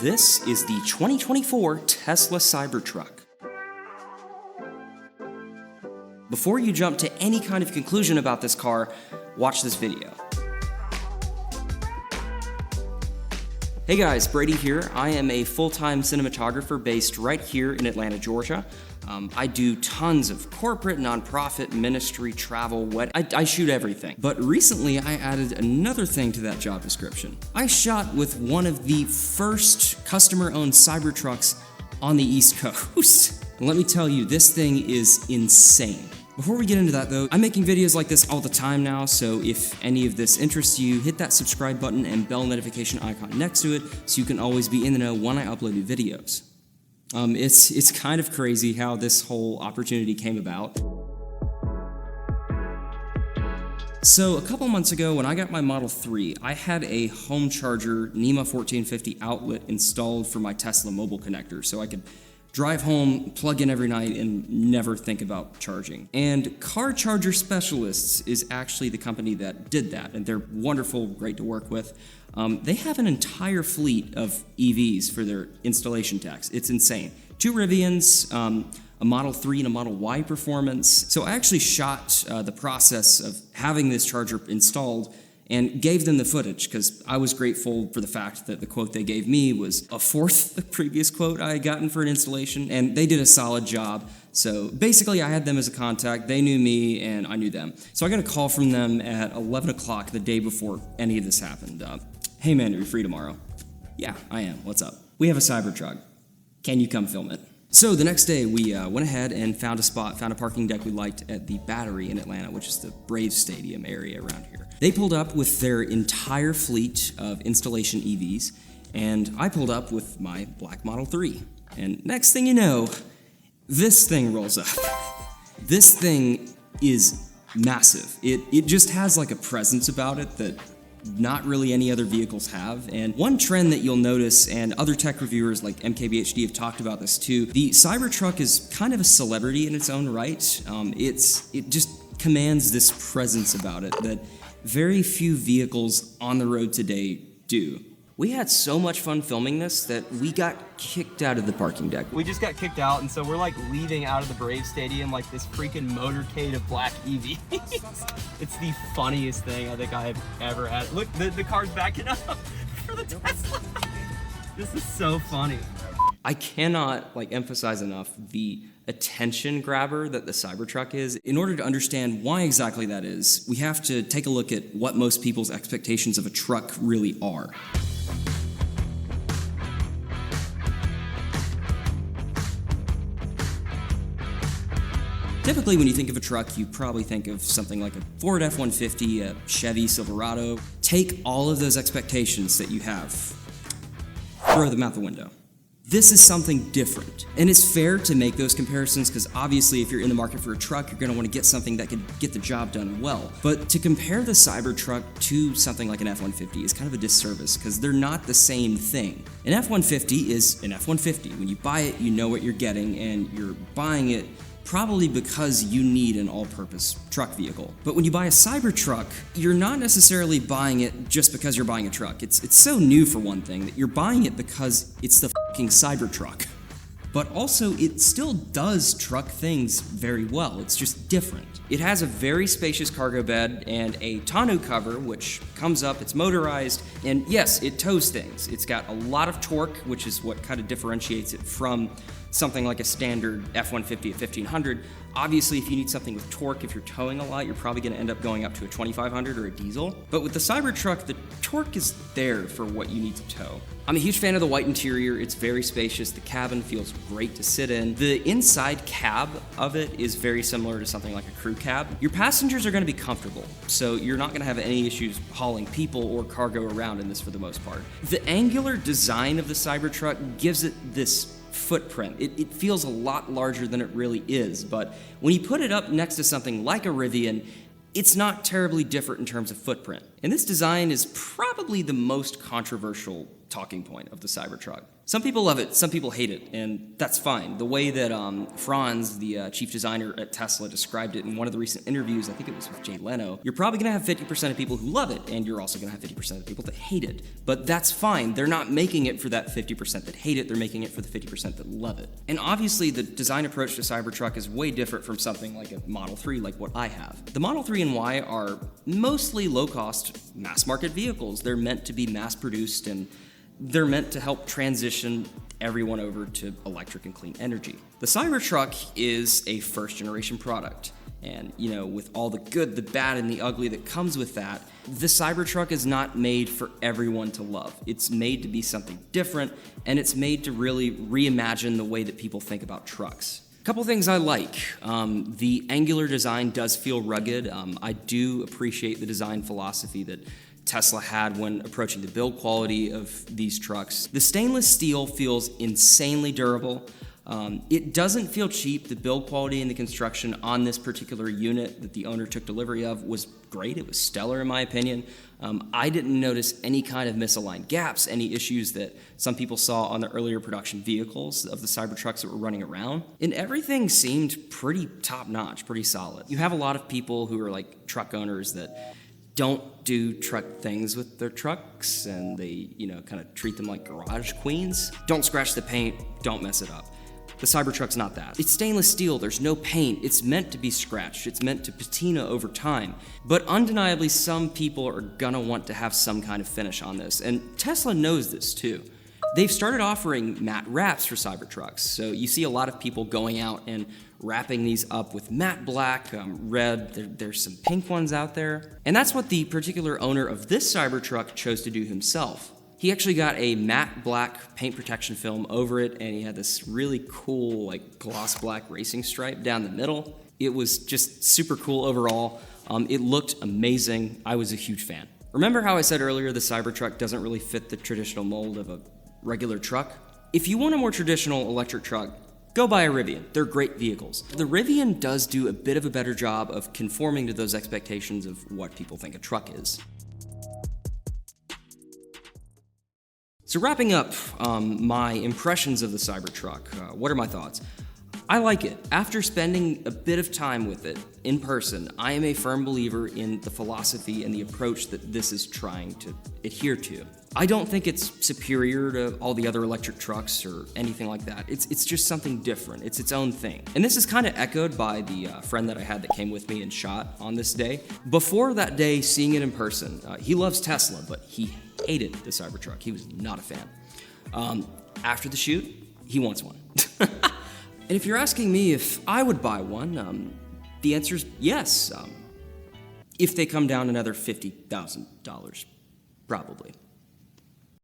This is the 2024 Tesla Cybertruck. Before you jump to any kind of conclusion about this car, watch this video. Hey guys, Brady here. I am a full-time cinematographer based right here in Atlanta, Georgia. I do tons of corporate, nonprofit, ministry, travel, I shoot everything. But recently I added another thing to that job description. I shot with one of the first customer-owned Cybertrucks on the East Coast. And let me tell you, this thing is insane. Before we get into that though, I'm making videos like this all the time now, so if any of this interests you, hit that subscribe button and bell notification icon next to it so you can always be in the know when I upload new videos. It's kind of crazy how this whole opportunity came about. So a couple months ago when I got my Model 3, I had a home charger NEMA 1450 outlet installed for my Tesla mobile connector so I could drive home, plug in every night, and never think about charging. And Car Charger Specialists is actually the company that did that, and they're wonderful, great to work with. They have an entire fleet of EVs for their installation techs. It's insane. 2 Rivians, a Model 3 and a Model Y Performance. So I actually shot the process of having this charger installed and gave them the footage because I was grateful for the fact that the quote they gave me was a fourth the previous quote I had gotten for an installation, and they did a solid job. So basically I had them as a contact, they knew me, and I knew them. So I got a call from them at 11 o'clock the day before any of this happened. Hey man, are you free tomorrow? Yeah, I am. What's up? We have a Cybertruck. Can you come film it? So the next day, we went ahead and found a parking deck we liked at the Battery in Atlanta, which is the Braves Stadium area around here. They pulled up with their entire fleet of installation EVs, and I pulled up with my black Model 3. And next thing you know, this thing rolls up. This thing is massive. It just has like a presence about it that not really any other vehicles have. And one trend that you'll notice, and other tech reviewers like MKBHD have talked about this too, the Cybertruck is kind of a celebrity in its own right. It just commands this presence about it that very few vehicles on the road today do. We had so much fun filming this that we got kicked out of the parking deck. We just got kicked out, and so we're like leaving out of the Braves Stadium like this freaking motorcade of black EVs. It's the funniest thing I think I have ever had. Look, the car's backing up for the Tesla. This is so funny. I cannot emphasize enough the attention grabber that the Cybertruck is. In order to understand why exactly that is, we have to take a look at what most people's expectations of a truck really are. Typically, when you think of a truck, you probably think of something like a Ford F-150, a Chevy Silverado. Take all of those expectations that you have, throw them out the window. This is something different. And it's fair to make those comparisons because obviously if you're in the market for a truck, you're gonna want to get something that could get the job done well. But to compare the Cybertruck to something like an F-150 is kind of a disservice because they're not the same thing. An F-150 is an F-150. When you buy it, you know what you're getting, and you're buying it probably because you need an all-purpose truck vehicle. But when you buy a Cybertruck, you're not necessarily buying it just because you're buying a truck. It's so new for one thing that you're buying it because it's the fucking Cybertruck. But also, it still does truck things very well. It's just different. It has a very spacious cargo bed and a tonneau cover, which comes up, it's motorized, and yes, it tows things. It's got a lot of torque, which is what kind of differentiates it from something like a standard F-150 at 1500. Obviously, if you need something with torque, if you're towing a lot, you're probably gonna end up going up to a 2500 or a diesel. But with the Cybertruck, the torque is there for what you need to tow. I'm a huge fan of the white interior. It's very spacious. The cabin feels great to sit in. The inside cab of it is very similar to something like a crew cab. Your passengers are gonna be comfortable, so you're not gonna have any issues hauling people or cargo around in this for the most part. The angular design of the Cybertruck gives it this footprint. It feels a lot larger than it really is, but when you put it up next to something like a Rivian, it's not terribly different in terms of footprint. And this design is probably the most controversial talking point of the Cybertruck. Some people love it, some people hate it, and that's fine. The way that Franz, the chief designer at Tesla, described it in one of the recent interviews, I think it was with Jay Leno, you're probably gonna have 50% of people who love it, and you're also gonna have 50% of people that hate it. But that's fine. They're not making it for that 50% that hate it, they're making it for the 50% that love it. And obviously, the design approach to Cybertruck is way different from something like a Model 3, like what I have. The Model 3 and Y are mostly low-cost, mass-market vehicles. They're meant to be mass-produced, and they're meant to help transition everyone over to electric and clean energy. The Cybertruck is a first-generation product. And, you know, with all the good, the bad, and the ugly that comes with that, the Cybertruck is not made for everyone to love. It's made to be something different, and it's made to really reimagine the way that people think about trucks. A couple things I like. The angular design does feel rugged. I do appreciate the design philosophy that Tesla had when approaching the build quality of these trucks. The stainless steel feels insanely durable. It doesn't feel cheap. The build quality and the construction on this particular unit that the owner took delivery of was great. It was stellar in my opinion. I didn't notice any kind of misaligned gaps, any issues that some people saw on the earlier production vehicles of the Cybertrucks that were running around. And everything seemed pretty top-notch, pretty solid. You have a lot of people who are like truck owners that don't do truck things with their trucks, and they, you know, kind of treat them like garage queens. Don't scratch the paint, don't mess it up. The Cybertruck's not that. It's stainless steel, there's no paint, it's meant to be scratched, it's meant to patina over time. But undeniably, some people are gonna want to have some kind of finish on this, and Tesla knows this too. They've started offering matte wraps for Cybertrucks, so you see a lot of people going out and wrapping these up with matte black, red, there's some pink ones out there. And that's what the particular owner of this Cybertruck chose to do himself. He actually got a matte black paint protection film over it, and he had this really cool, like, gloss black racing stripe down the middle. It was just super cool overall. It looked amazing. I was a huge fan. Remember how I said earlier the Cybertruck doesn't really fit the traditional mold of a regular truck? If you want a more traditional electric truck, go buy a Rivian. They're great vehicles. The Rivian does do a bit of a better job of conforming to those expectations of what people think a truck is. So wrapping up my impressions of the Cybertruck, what are my thoughts? I like it. After spending a bit of time with it in person, I am a firm believer in the philosophy and the approach that this is trying to adhere to. I don't think it's superior to all the other electric trucks or anything like that. It's just something different. It's its own thing. And this is kind of echoed by the friend that I had that came with me and shot on this day. Before that day, seeing it in person, he loves Tesla, but he hated the Cybertruck. He was not a fan. After the shoot, he wants one. And if you're asking me if I would buy one, the answer is yes. If they come down another $50,000, probably.